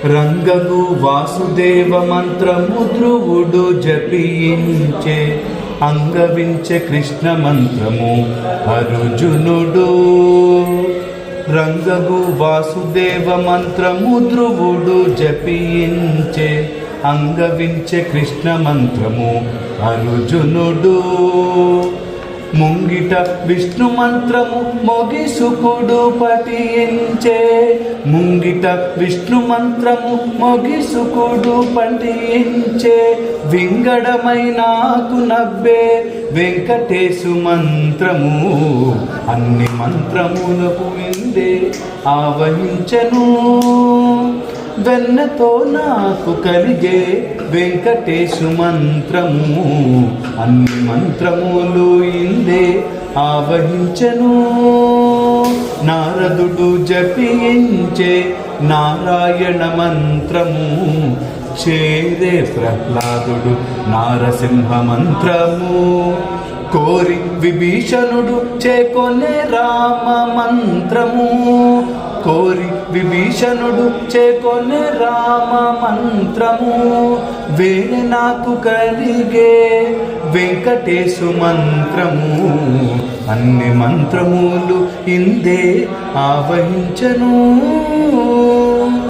రంగగు వాసుదేవ మంత్రము ధ్రువుడు జపించే, అంగవించే కృష్ణ మంత్రము అర్జునుడు. రంగగు వాసుదేవ మంత్రము ధ్రువుడు జపించే, అంగవించే కృష్ణ మంత్రము అర్జునుడు. ముంగిట విష్ణు మంత్రము మొగిసుకుడు పఠించే, ముంగిట విష్ణు మంత్రము మొగిసుకుడు పఠించే, వింగడమైనాకు నవ్వే వెంకటేశు మంత్రము అన్ని మంత్రములకు విందే ఆవహించను. వెన్నతో నాకు కలిగే వెంకటేశు మంత్రము అన్ని మంత్రములు ఇందే ఆవహించను. నారదుడు జపించే నారాయణ మంత్రము చేరే ప్రహ్లాదుడు నారసింహ మంత్రము. కోరి విభీషణుడు చేకొనే రామ మంత్రము, కోరి విభీషణుడు చేకొనే రామ మంత్రము. వేరే నాకు కలిగే వెంకటేశు మంత్రము అన్ని మంత్రములు ఇందే ఆవహించను.